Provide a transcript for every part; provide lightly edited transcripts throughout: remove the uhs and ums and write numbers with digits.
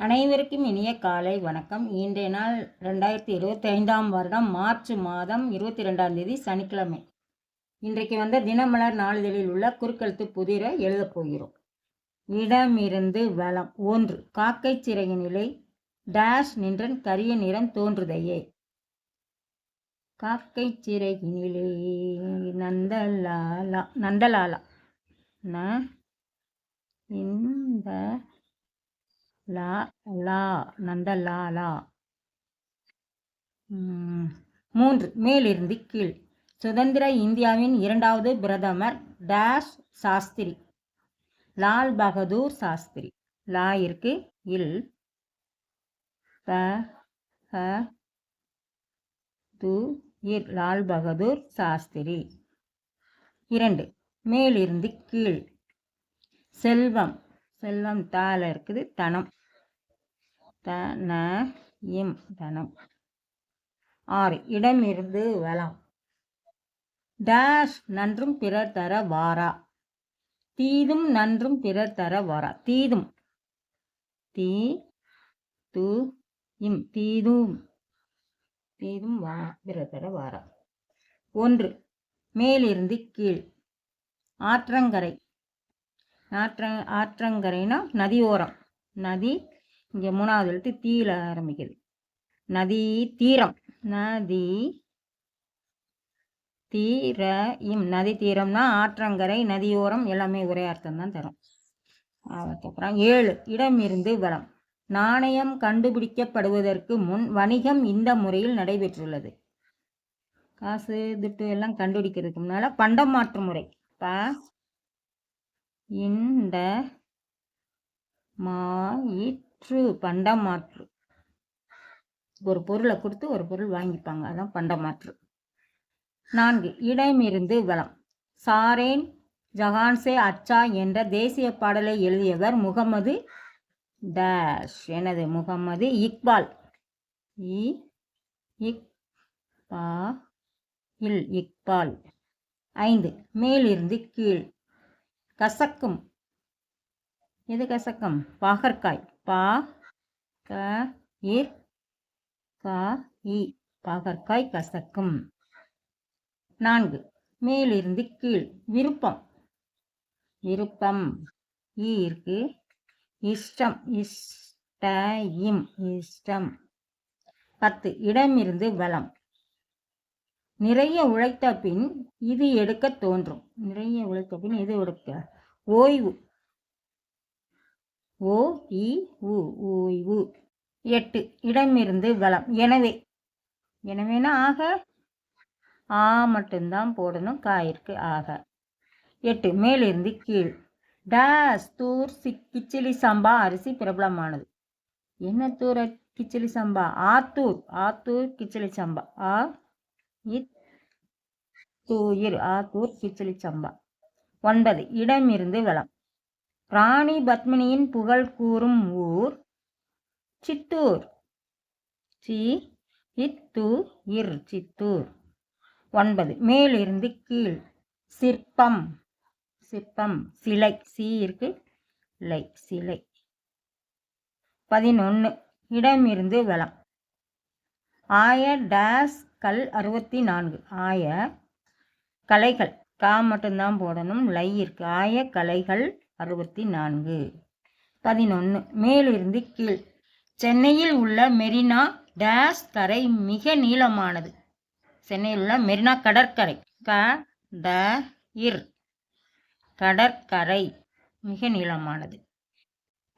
அனைவருக்கும் இனிய காலை வணக்கம். இன்றைய நாள் 2025ஆம் வருடம் மார்ச் மாதம் 22ஆம் தேதி சனிக்கிழமை. இன்றைக்கு வந்த தினமலர் நாளிதழில் உள்ள குறுக்கெழுத்து புதிரை எழுதப் போகிறோம். இடமிருந்து வலம். 1. காக்கை சிறகினிலே டேஷ் நின்றன் கரிய நிறம் தோன்றுதையே. காக்கை சிறகினிலே நந்தலாலா நந்தலாலா இந்த லா லா நந்தலாலா. 3. மேலிருந்து கீழ். சுதந்திர இந்தியாவின் 2வது பிரதமர் டேஷ் சாஸ்திரி. லால் பகதூர் சாஸ்திரி. லா இருக்கு இல் இர் லால் பகதூர் சாஸ்திரி. 2. மேலிருந்து கீழ். செல்வம். செல்வம் தால இருக்குது தனம். தனம். 6. இடமிருந்து வலம். டேஷ் நன்றும் பிறர் தர வாரா. தீதும் நன்றும் பிறர் தர வாரா. தீதும் தீதும் பிறர் தர வாரா. 1. மேலிருந்து கீழ். ஆற்றங்கரை. ஆற்றங்கரைனா நதியோரம். நதி இங்கே 3வது எழுத்து தீல ஆரம்பிக்குது. நதி தீரம். நதி தீரம். நதி தீரம்னா ஆற்றங்கரை நதியோரம் எல்லாமே ஒரே அர்த்தம் தான் தரும். அதுக்கப்புறம் 7. இடமிருந்து வலம். நாணயம் கண்டுபிடிக்கப்படுவதற்கு முன் வணிகம் இந்த முறையில் நடைபெற்றுள்ளது. காசு துட்டு எல்லாம் கண்டுபிடிக்கிறதுக்கு முன்னால பண்டம் மாற்று முறை. இந்த மாற்று பண்டம் மாற்று. ஒரு பொருளை கொடுத்து ஒரு பொருள் வாங்கிப்பாங்க, அதான் பண்டம் மாற்று. 4. இடமிருந்து வலம். சாரேன் ஜஹான்சே அச்சா என்ற தேசிய பாடலை எழுதியவர் முகமது டேஷ். எனது முகமது இக்பால். இக்பால். 5. மேலிருந்து கீழ். கசக்கும். எது கசக்கும்? பாகற்காய். பாகற்காய் கசக்கும். 4. மேலிருந்து கீழ். விருப்பம். விருப்பம் இருக்கு இஷ்டம். இஷ்டம். 10. இடமிருந்து வலம். நிறைய உழைத்த பின் இது எடுக்க தோன்றும். நிறைய உழைத்த பின் இது எடுக்க. ஓய்வு. ஓய்வு. 8. இடமிருந்து வலம். எனவே. எனவேனா ஆக. ஆ மட்டும்தான் போடணும், காயிருக்கு ஆக. 8. மேலிருந்து கீழ். டேஷ் தூர் கிச்சிலி சம்பா அரிசி பிரபலமானது. என்ன தூர கிச்சிலி சம்பா? ஆத்தூர் கிச்சிலி சம்பா. ஆத்தூர் கிச்சிலி சம்பா. 9. இடமிருந்து வலம். ராணி பத்மினியின் புகழ் கூறும் ஊர் சித்தூர். சித்தூர். 9. மேலிருந்து கீழ். சிற்பம். சிலை. இருக்கு சிலை. 11. இடமிருந்து வலம். ஆய டேஷ் கல் 64. ஆய கலைகள். கா மட்டும்தான் போடணும், லை இருக்கு. ஆய கலைகள் 64. 11. மேலிருந்து கீழ். சென்னையில் உள்ள மெரினா டேஷ் கரை மிக நீளமானது. சென்னையில் உள்ள மெரினா கடற்கரை. கடற்கரை மிக நீளமானது.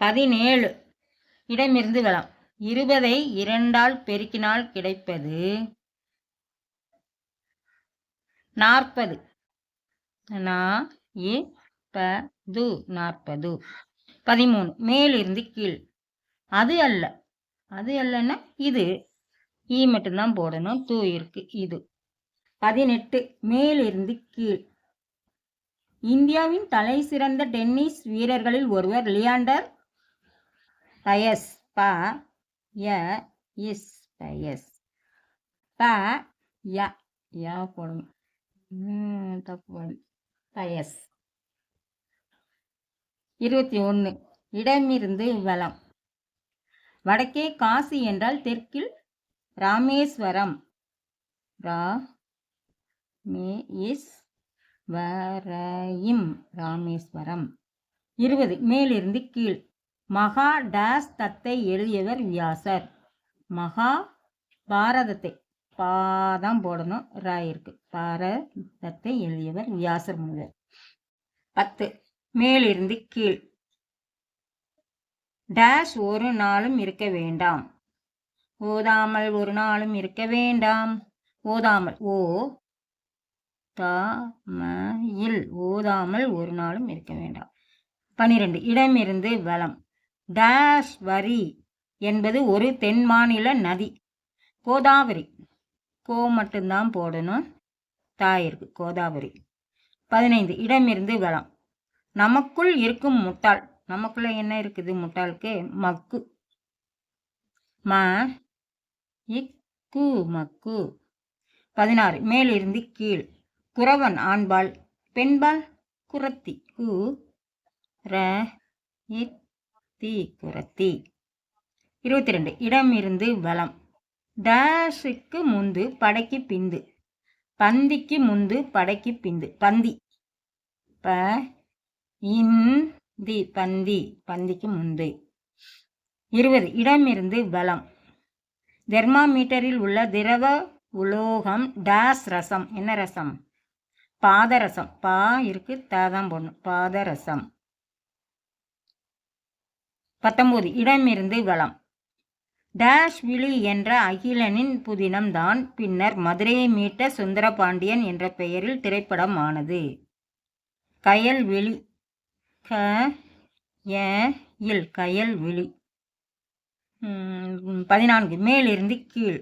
17. இடமிருந்து வலம். 20ஐ 2ஆல் பெருக்கினால் கிடைப்பது 40. 40. 13. மேலிருந்து கீழ். அது அல்லன்னா இது. மட்டும்தான் போடணும், தூ இருக்கு இது. 18. மேலிருந்து கீழ். இந்தியாவின் தலை சிறந்த டென்னிஸ் வீரர்களில் ஒருவர் லியாண்டர் பயஸ். போடணும், தப்பு. பயஸ். 21. இடமிருந்து வலம். வடக்கே காசி என்றால் தெற்கில் ராமேஸ்வரம். ராமேஸ்வரம். 20 மேலிருந்து கீழ். மகா டேஸ் தத்தை எழுதியவர் வியாசர். மகா பாரதத்தை பாதம் போடணும், இருக்கு. பாரதத்தை எழுதியவர் வியாசர் முனிவர். 10 மேலிருந்து கீழ். டேஷ் ஒரு நாளும் இருக்க வேண்டாம். ஓதாமல் ஒரு நாளும் இருக்க வேண்டாம். ஓதாமல் ஓதாமல் ஒரு நாளும் இருக்க வேண்டாம். 12 இடமிருந்து வலம். டேஷ் வரி என்பது ஒரு தென் மாநில நதி. கோதாவரி. கோ மட்டும்தான் போடணும், தாயிருக்கு. கோதாவரி. 15 இடமிருந்து வலம். நமக்குள் இருக்கும் முட்டாள். நமக்குள்ள என்ன இருக்குது முட்டாளுக்கு? மக்கு. மக்கு. 16 மேலிருந்து கீழ். குறவன் ஆண்பால், பெண்பால் குரத்தி. குரத்தி. 22 இடமிருந்து வலம். டேஷுக்கு முந்து படைக்கு பிந்து. பந்திக்கு முந்து படைக்கு பிந்து. பந்தி. பந்தி. பந்திக்கு முந்து. 20 இடமிருந்து வலம். தெர்மாமீட்டரில் உள்ள திரவ உலோகம் டேஸ் ரசம். என்ன ரசம்? பாதரசம். பா இருக்கு, தாதான் போடணும். பாதரசம். 19 இடமிருந்து வலம். டேஷ் விழி என்ற அகிலனின் புதினம் தான் பின்னர் மதுரையை மீட்ட சுந்தரபாண்டியன் என்ற பெயரில் திரைப்படம் ஆனது. கயல்விழி. கயல்விழி. 14 மேலிருந்து கீழ்.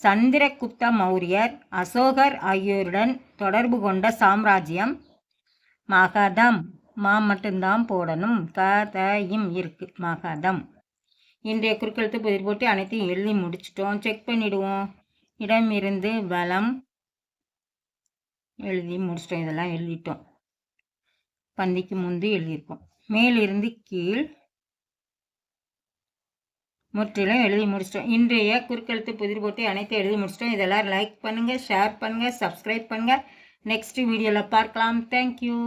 சந்திரகுப்த மௌரியர், அசோகர் ஆகியோருடன் தொடர்பு கொண்ட சாம்ராஜ்யம் மகதம். மட்டும்தான் போடணும், கதையும் இருக்கு. மகதம். இன்றைய குறுக்கெழுத்து புதிர் போட்டு அனைத்தையும் எழுதி முடிச்சிட்டோம். செக் பண்ணிடுவோம். இடமிருந்து வலம் எழுதி முடிச்சிட்டோம். இதெல்லாம் எழுதிட்டோம். பந்திக்கு முந்து எழுதியிருக்கோம். மேலிருந்து கீழ் முற்றிலும் எழுதி முடிச்சிட்டோம். இன்றைய குறுக்கெழுத்து புதிர் போட்டு அனைத்தையும் எழுதி முடிச்சிட்டோம். இதெல்லாம் லைக் பண்ணுங்கள், ஷேர் பண்ணுங்கள், சப்ஸ்கிரைப் பண்ணுங்கள். நெக்ஸ்ட் வீடியோவில் பார்க்கலாம். தேங்க்யூ.